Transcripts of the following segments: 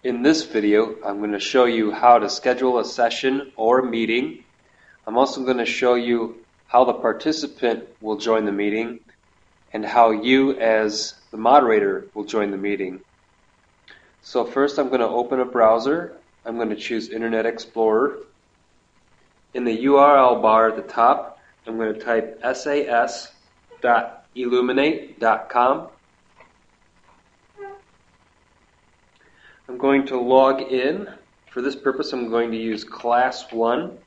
In this video, I'm going to show you how to schedule a session or a meeting. I'm also going to show you how the participant will join the meeting and how you as the moderator will join the meeting. So first I'm going to open a browser. I'm going to choose Internet Explorer. In the URL bar at the top, I'm going to type sas.elluminate.com. I'm going to log in. For this purpose, I'm going to use Class 1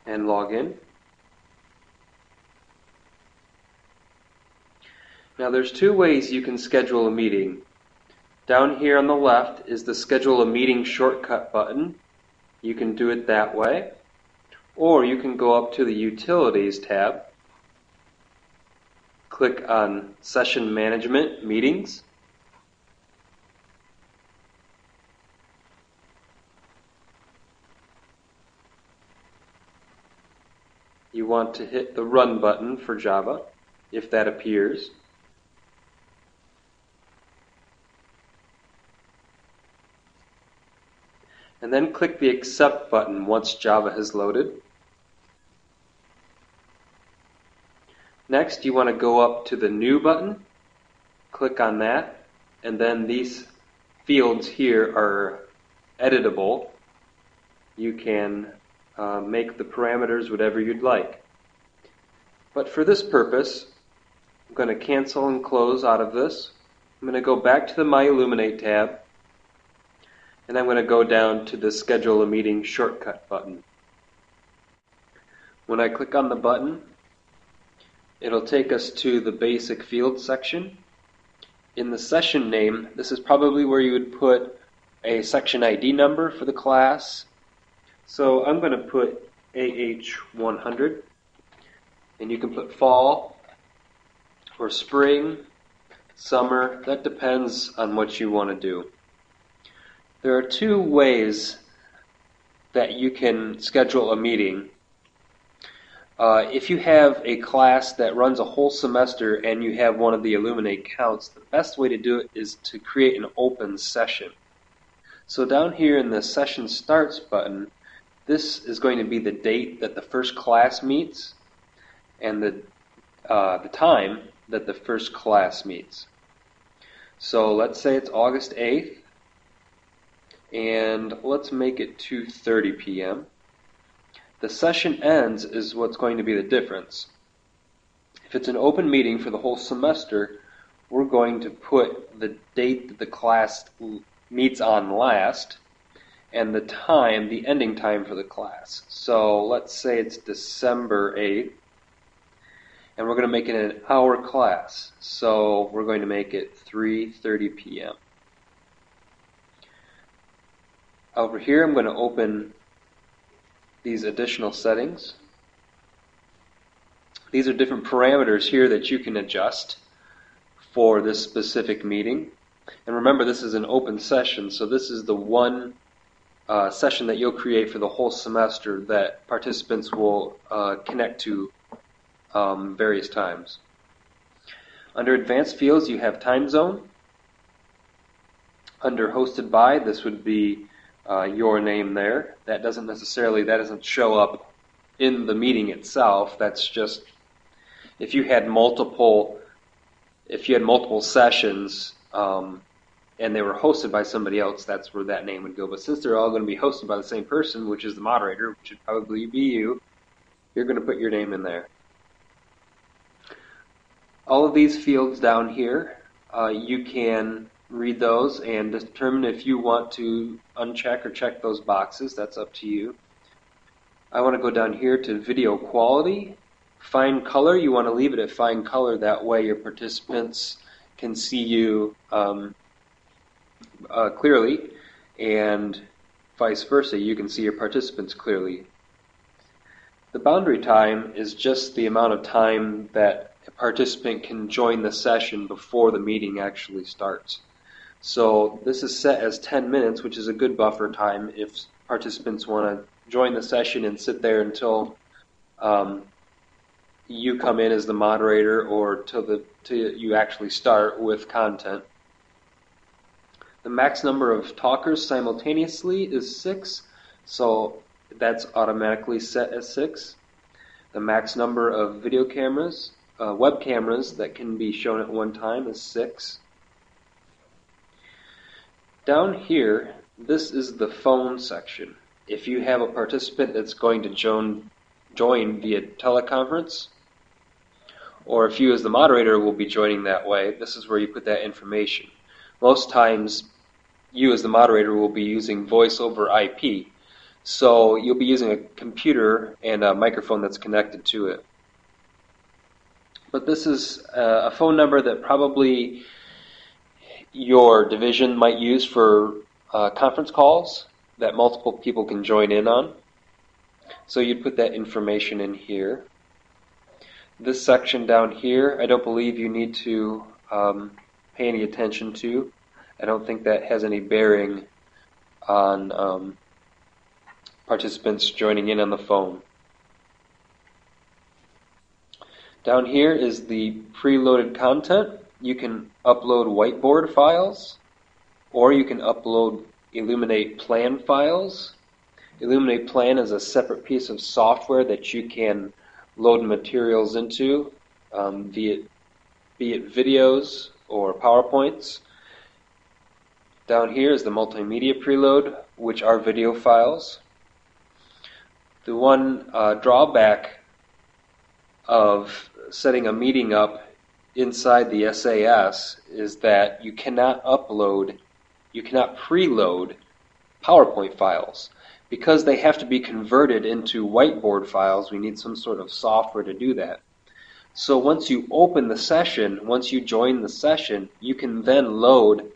and log in. Now there's two ways you can schedule a meeting. Down here on the left is the Schedule a Meeting shortcut button. You can do it that way. Or you can go up to the Utilities tab, click on Session Management Meetings. You want to hit the Run button for Java, if that appears. And then click the Accept button once Java has loaded. Next, you want to go up to the New button, click on that, and then these fields here are editable. You can make the parameters whatever you'd like. But for this purpose, I'm going to cancel and close out of this. I'm going to go back to the My Elluminate tab, and I'm going to go down to the Schedule a Meeting shortcut button. When I click on the button, it'll take us to the basic field section. In the session name, this is probably where you would put a section ID number for the class. So I'm going to put AH100, and you can put fall or spring, summer. That depends on what you want to do. There are two ways that you can schedule a meeting. If you have a class that runs a whole semester and you have one of the Elluminate counts, the best way to do it is to create an open session. So down here in the Session Starts button, this is going to be the date that the first class meets and the time that the first class meets. So let's say it's August 8th, and let's make it 2:30 p.m. The session ends is what's going to be the difference. If it's an open meeting for the whole semester, we're going to put the date that the class meets on last and the time, the ending time for the class. So let's say it's December 8th, and we're going to make it an hour class. So we're going to make it 3:30 p.m. Over here, I'm going to open these additional settings. These are different parameters here that you can adjust for this specific meeting. And remember, this is an open session, so this is the one session that you'll create for the whole semester that participants will connect to various times. Under Advanced Fields, you have Time Zone. Under Hosted By, this would be your name there. That doesn't show up in the meeting itself. That's just if you had multiple sessions and they were hosted by somebody else, that's where that name would go. But since they're all going to be hosted by the same person, which is the moderator, which should probably be you, you're going to put your name in there. All of these fields down here, you can read those and determine if you want to uncheck or check those boxes. That's up to you. I want to go down here to video quality. Fine color, you want to leave it at fine color. That way your participants can see you clearly, and vice versa, you can see your participants clearly. The boundary time is just the amount of time that a participant can join the session before the meeting actually starts. So this is set as 10 minutes, which is a good buffer time if participants want to join the session and sit there until you come in as the moderator or till you actually start with content. The max number of talkers simultaneously is 6, so that's automatically set as 6. The max number of video cameras, web cameras that can be shown at one time is 6. Down here, this is the phone section. If you have a participant that's going to join via teleconference, or if you as the moderator will be joining that way, this is where you put that information. Most times, you as the moderator will be using voice over IP, so you'll be using a computer and a microphone that's connected to it. But this is a phone number that probably your division might use for conference calls that multiple people can join in on. So you'd put that information in here. This section down here, I don't believe you need to pay any attention to. I don't think that has any bearing on participants joining in on the phone. Down here is the preloaded content. You can upload whiteboard files, or you can upload Elluminate plan files. Elluminate plan is a separate piece of software that you can load materials into, be it videos or PowerPoints. Down here is the multimedia preload, which are video files. The one drawback of setting a meeting up inside the SAS is that you cannot preload PowerPoint files. Because they have to be converted into whiteboard files, we need some sort of software to do that. So once you open the session, once you join the session, you can then load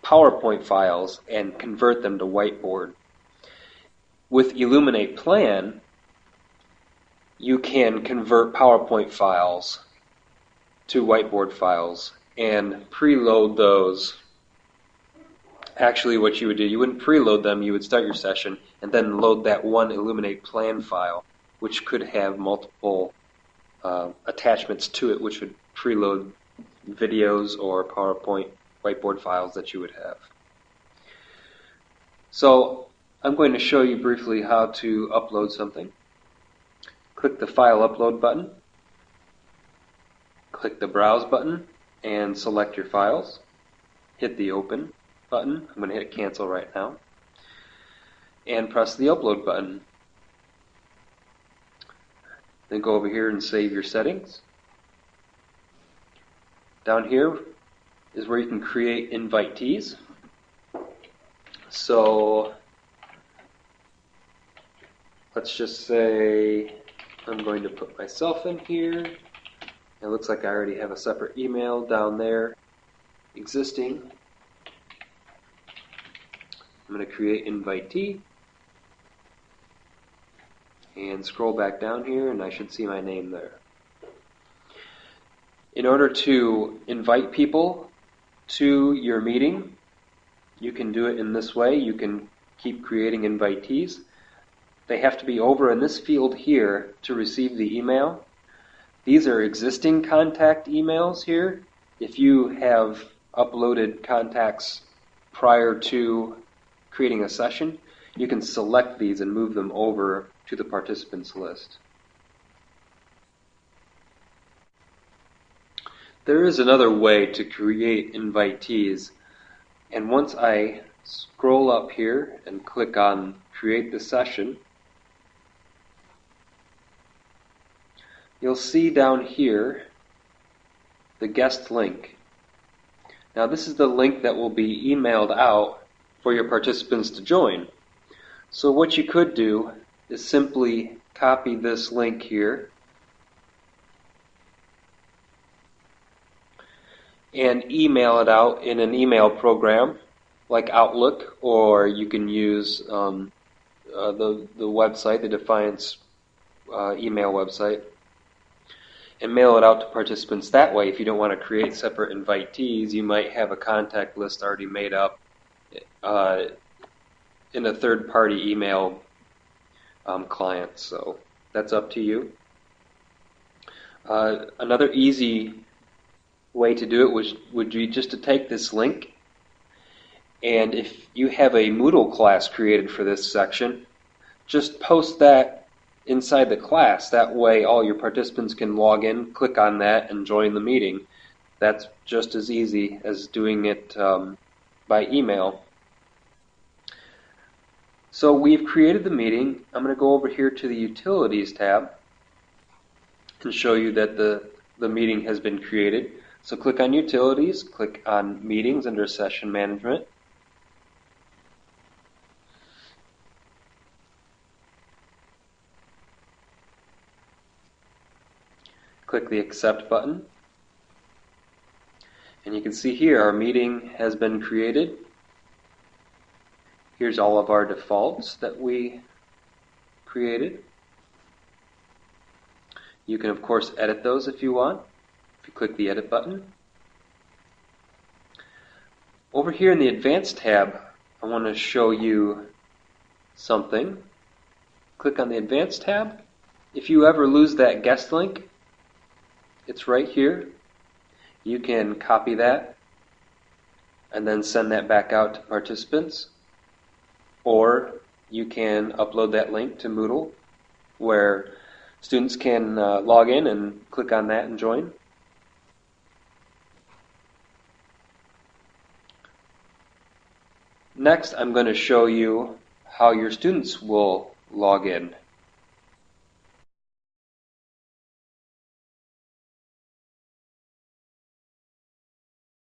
PowerPoint files and convert them to whiteboard. With Elluminate Plan, you can convert PowerPoint files to whiteboard files and preload those. Actually, what you would do, you wouldn't preload them, you would start your session and then load that one Elluminate Plan file, which could have multiple attachments to it, which would preload videos or PowerPoint whiteboard files that you would have. So I'm going to show you briefly how to upload something. Click the File Upload button, click the Browse button, and select your files. Hit the Open button. I'm going to hit Cancel right now. And press the Upload button. Then go over here and save your settings. Down here is where you can create invitees. So let's just say I'm going to put myself in here. It looks like I already have a separate email down there existing. I'm going to create invitee and scroll back down here, and I should see my name there. In order to invite people to your meeting, you can do it in this way. You can keep creating invitees. They have to be over in this field here to receive the email. These are existing contact emails here. If you have uploaded contacts prior to creating a session, you can select these and move them over to the participants list. There is another way to create invitees, and once I scroll up here and click on Create the Session, you'll see down here the guest link. Now this is the link that will be emailed out for your participants to join. So what you could do is simply copy this link here and email it out in an email program like Outlook, or you can use the website, the Defiance email website, and mail it out to participants that way. If you don't want to create separate invitees, you might have a contact list already made up in a third-party email client, so that's up to you. Another easy way to do it would be just to take this link, and if you have a Moodle class created for this section, just post that inside the class. That way all your participants can log in, click on that, and join the meeting. That's just as easy as doing it by email. So we've created the meeting. I'm going to go over here to the Utilities tab and show you that the meeting has been created. So click on Utilities, click on Meetings under Session Management. Click the Accept button. And you can see here our meeting has been created. Here's all of our defaults that we created. You can, of course, edit those if you want, if you click the Edit button. Over here in the Advanced tab, I want to show you something. Click on the Advanced tab. If you ever lose that guest link, it's right here. You can copy that and then send that back out to participants. Or you can upload that link to Moodle where students can log in and click on that and join. Next, I'm going to show you how your students will log in.